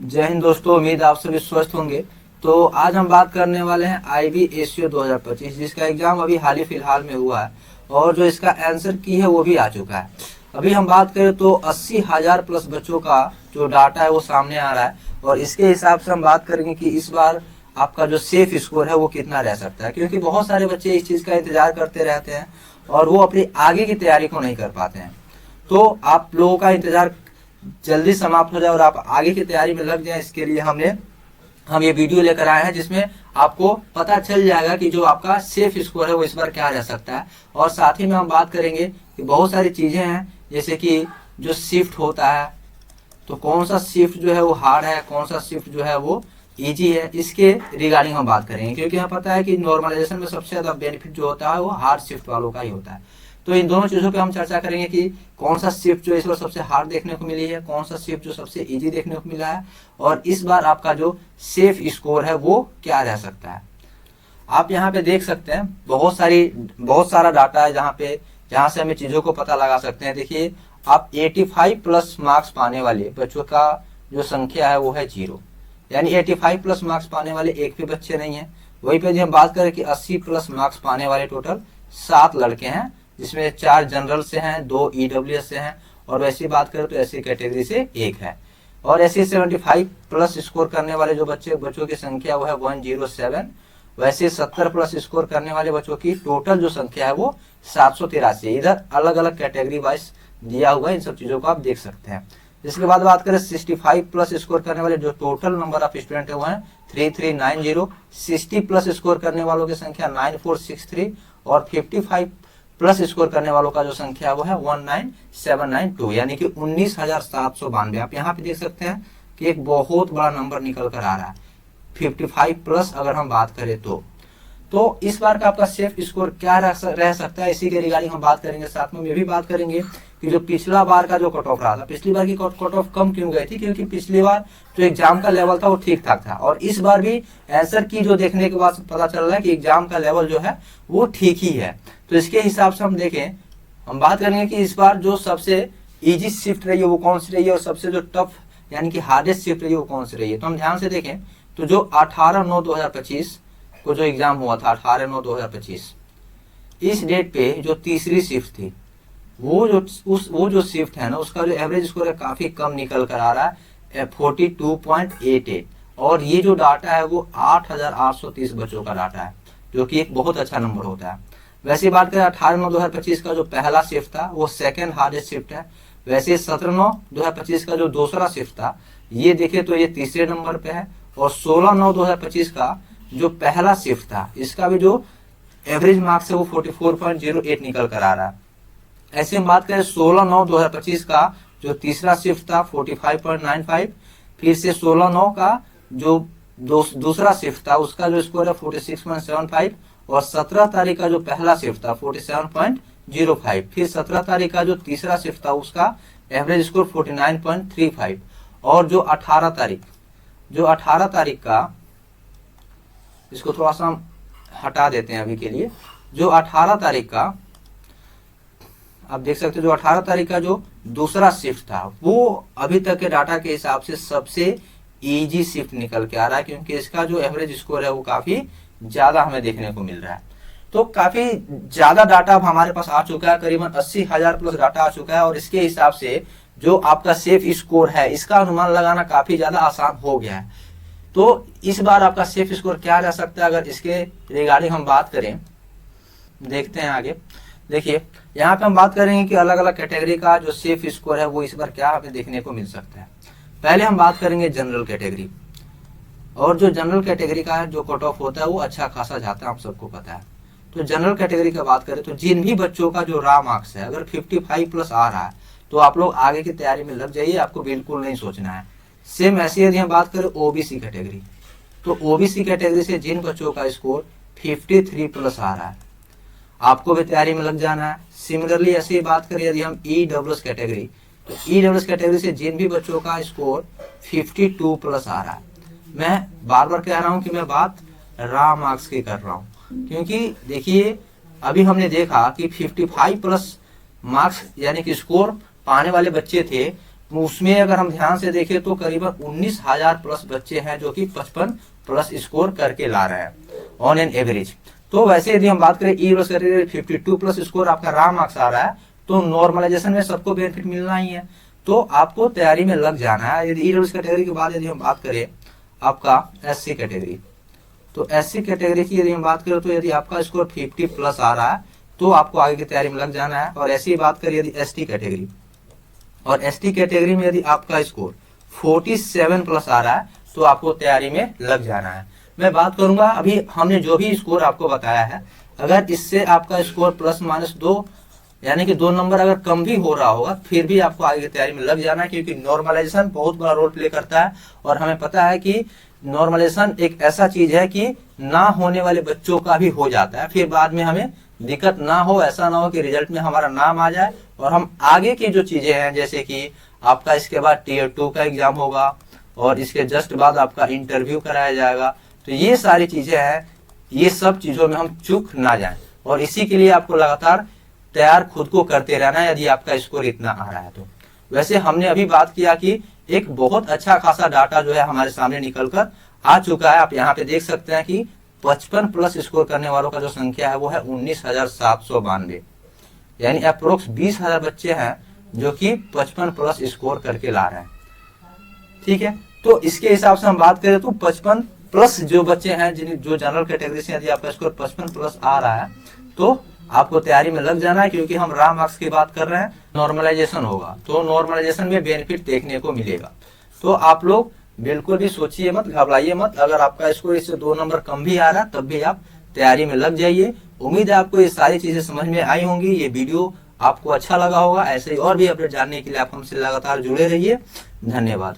जय हिंद दोस्तों, उम्मीद आप सभी स्वस्थ होंगे। तो आज हम बात करने वाले हैं आईबी एसईओ 2025, जिसका एग्जाम अभी हाल ही फिलहाल में हुआ है और जो इसका आंसर की है वो भी आ चुका है। अभी हम बात करें तो 80,000 प्लस बच्चों का जो डाटा है वो सामने आ रहा है और इसके हिसाब से हम बात करेंगे कि इस बार आपका जो सेफ स्कोर है वो कितना रह सकता है, क्योंकि बहुत सारे बच्चे इस चीज का इंतजार करते रहते हैं और वो अपनी आगे की तैयारी को नहीं कर पाते हैं। तो आप लोगों का इंतजार जल्दी समाप्त हो जाए और आप आगे की तैयारी में लग जाए, इसके लिए हम ये वीडियो लेकर आए हैं जिसमें आपको पता चल जाएगा कि जो आपका सेफ स्कोर है वो इस बार क्या रह सकता है। और साथ ही में हम बात करेंगे कि बहुत सारी चीजें हैं, जैसे कि जो शिफ्ट होता है तो कौन सा शिफ्ट जो है वो हार्ड है, कौन सा शिफ्ट जो है वो इजी है, इसके रिगार्डिंग हम बात करेंगे। क्योंकि हमें पता है कि नॉर्मलाइजेशन में सबसे ज्यादा बेनिफिट जो होता है वो हार्ड शिफ्ट वालों का ही होता है। तो इन दोनों चीजों पे हम चर्चा करेंगे कि कौन सा शिफ्ट जो इस बार सबसे हार्ड देखने को मिली है, कौन सा शिफ्ट जो सबसे इजी देखने को मिला है और इस बार आपका जो सेफ स्कोर है वो क्या रह सकता है। आप यहाँ पे देख सकते हैं बहुत सारा डाटा है जहाँ से हमें चीजों को पता लगा सकते हैं। देखिए, आप 85 प्लस मार्क्स पाने वाले बच्चों का जो संख्या है वो है 0, यानी 85 प्लस मार्क्स पाने वाले एक भी बच्चे नहीं है। वहीं पे हम बात करें कि 80 प्लस मार्क्स पाने वाले टोटल 7 लड़के हैं, जिसमें 4 जनरल से हैं, 2 ईडब्ल्यूएस से हैं और वैसी बात करें तो ऐसी कैटेगरी से एक है। और ऐसे 75 प्लस स्कोर करने वाले जो बच्चों की संख्या वो है 107। वैसे 70 प्लस स्कोर करने वाले बच्चों की टोटल जो संख्या है वो 783। इधर अलग अलग कैटेगरी वाइज दिया हुआ है, इन सब चीजों को आप देख सकते हैं। इसके बाद बात करें 65 प्लस स्कोर करने वाले जो टोटल नंबर ऑफ स्टूडेंट है वो है 3390। 60 प्लस स्कोर करने वालों की संख्या 9463 और 55 प्लस स्कोर करने वालों का जो संख्या वो है 19792, यानी कि 19,792। आप यहाँ पे देख सकते हैं कि एक बहुत बड़ा नंबर निकल कर आ रहा है 55 प्लस अगर हम बात करें तो इस बार का आपका सेफ स्कोर क्या रह सकता है, इसी के रिगार्डिंग हम बात करेंगे। साथ में ये भी बात करेंगे कि जो पिछला बार का जो कट ऑफ रहा था, पिछली बार की कट ऑफ कम क्यों गई थी, क्योंकि पिछली बार जो एग्जाम का लेवल था वो ठीक ठाक था और इस बार भी आंसर की जो देखने के बाद पता चल रहा है कि एग्जाम का लेवल जो है वो ठीक ही है। तो इसके हिसाब से हम बात करेंगे कि इस बार जो सबसे इजी शिफ्ट रही है वो कौन सी रही है और सबसे जो टफ यानी कि हार्डेस्ट शिफ्ट रही है वो कौन सी रही है। तो हम ध्यान से देखें तो जो 18/9/2025 को जो एग्जाम हुआ था 18/9/2025, इस डेट पे जो तीसरी शिफ्ट थी वो जो शिफ्ट है ना उसका जो एवरेज स्कोर है काफी कम निकल कर आ रहा है 42.88 और ये जो डाटा है वो 8,830 बच्चों का डाटा है, जो कि एक बहुत अच्छा नंबर होता है। वैसे बात करें 18/9/2025 का जो पहला शिफ्ट था वो सेकंड हार्डेस्ट शिफ्ट है। वैसे 17/9/2025 का जो दूसरा शिफ्ट था ये देखे तो ये तीसरे नंबर पे है और 16/9/2025 का जो पहला शिफ्ट था इसका भी जो एवरेज मार्क्स है वो 44.08 निकल कर आ रहा है। ऐसे हम बात करें 16/9/2025 का जो तीसरा शिफ्ट था 45.95, फिर से 16/9 का जो दूसरा शिफ्ट था उसका जो स्कोर है 46.75 और 17 तारीख का जो पहला शिफ्ट था 47.05, फिर 17 तारीख का जो तीसरा शिफ्ट था उसका एवरेज स्कोर 49.35 और जो 18 तारीख का, इसको थोड़ा सा हम हटा देते हैं अभी के लिए, जो 18 तारीख का आप देख सकते हो जो 18 तारीख का जो दूसरा शिफ्ट था वो अभी तक के डाटा के हिसाब से सबसे इजी शिफ्ट निकल के आ रहा है, क्योंकि इसका जो एवरेज स्कोर है वो काफी ज्यादा हमें देखने को मिल रहा है। तो काफी ज्यादा डाटा अब हमारे पास आ चुका है, करीबन 80,000 प्लस डाटा आ चुका है और इसके हिसाब से जो आपका सेफ स्कोर है इसका अनुमान लगाना काफी ज्यादा आसान हो गया है। तो इस बार आपका सेफ स्कोर क्या रह सकता है, अगर इसके रिगार्डिंग हम बात करें, देखते हैं आगे। देखिए, यहाँ पे हम बात करेंगे कि अलग अलग कैटेगरी का जो सेफ स्कोर है वो इस बार क्या हमें देखने को मिल सकता है। पहले हम बात करेंगे जनरल कैटेगरी, और जो जनरल कैटेगरी का जो कट ऑफ होता है वो अच्छा खासा जाता है, आप सबको पता है। तो जनरल कैटेगरी की बात करें तो जिन भी बच्चों का जो रॉ मार्क्स है अगर 55 प्लस आ रहा है तो आप लोग आगे की तैयारी में लग जाइए, आपको बिल्कुल नहीं सोचना है। सेम ऐसी यदि हम बात करें ओबीसी कैटेगरी, तो ओबीसी कैटेगरी से जिन बच्चों का स्कोर 53 प्लस आ रहा है आपको भी तैयारी में लग जाना है। सिमिलरली ऐसी बात करें यदि हम ईडब्ल्यूएस कैटेगरी, तो ईडब्ल्यूएस कैटेगरी से जिन भी बच्चों का स्कोर 52 प्लस आ रहा है, मैं बार बार कह रहा हूं कि मैं बात रॉ मार्क्स की कर रहा हूं, क्योंकि देखिए अभी हमने देखा कि 55 प्लस मार्क्स यानी कि स्कोर पाने वाले बच्चे थे उसमें अगर हम ध्यान से देखें तो करीबन 19,000 प्लस बच्चे हैं जो कि 55 प्लस स्कोर करके ला रहे हैं ऑन एन एवरेज। तो वैसे यदि हम बात करें E plus category 52 plus score आपका रॉ मार्क्स आ रहा है, तो नॉर्मलाइजेशन में सबको बेनिफिट मिलना ही है, तो आपको तैयारी में लग जाना है। यदि ई प्लस कैटेगरी के बाद यदि हम बात करें आपका SC कैटेगरी, तो SC कैटेगरी की यदि हम बात करें तो यदि आपका स्कोर 50 प्लस आ रहा है तो आपको आगे की तैयारी में लग जाना है। और ऐसी बात करें यदि ST कैटेगरी, और ST कैटेगरी में यदि आपका स्कोर 47 प्लस आ रहा है तो आपको तैयारी में लग जाना है। मैं बात करूंगा अभी हमने जो भी स्कोर आपको बताया है, अगर इससे आपका स्कोर प्लस माइनस 2 यानी कि 2 नंबर अगर कम भी हो रहा होगा फिर भी आपको आगे की तैयारी में लग जाना है, क्योंकि नॉर्मलाइजेशन बहुत बड़ा रोल प्ले करता है। और हमें पता है कि नॉर्मलाइजेशन एक ऐसा चीज है कि ना होने वाले बच्चों का भी हो जाता है, फिर बाद में हमें दिक्कत ना हो, ऐसा ना हो कि रिजल्ट में हमारा नाम आ जाए और हम आगे की जो चीजें हैं जैसे कि आपका इसके बाद Tier 2 का एग्जाम होगा और इसके जस्ट बाद आपका इंटरव्यू कराया जाएगा, तो ये सारी चीजें हैं, ये सब चीजों में हम चूक ना जाएं। और इसी के लिए आपको लगातार तैयार खुद को करते रहना है यदि आपका स्कोर इतना आ रहा है तो। वैसे हमने अभी बात किया कि एक बहुत अच्छा खासा डाटा जो है हमारे सामने निकल कर आ चुका है। आप यहाँ पे देख सकते हैं कि 55 प्लस स्कोर करने वालों का जो संख्या है वो है 19,792, यानी अप्रोक्स 20,000 बच्चे हैं जो कि 55 प्लस स्कोर करके ला रहे हैं। ठीक है, तो इसके हिसाब से हम बात करें तो 55 प्लस जो बच्चे हैं जो जनरल कैटेगरी से यदि आपका स्कोर 55 प्लस आ रहा है तो आपको तैयारी में लग जाना है, क्योंकि हम रॉ मार्क्स की बात कर रहे हैं। नॉर्मलाइजेशन होगा तो नॉर्मलाइजेशन में बेनिफिट देखने को मिलेगा। तो आप लोग बिल्कुल भी सोचिए मत, घबराइए मत। अगर आपका स्कोर इससे 2 नंबर कम भी आ रहा है तब भी आप तैयारी में लग जाइए। उम्मीद है आपको ये सारी चीजें समझ में आई होंगी, ये वीडियो आपको अच्छा लगा होगा। ऐसे ही और भी अपडेट जानने के लिए आप हमसे लगातार जुड़े रहिए। धन्यवाद।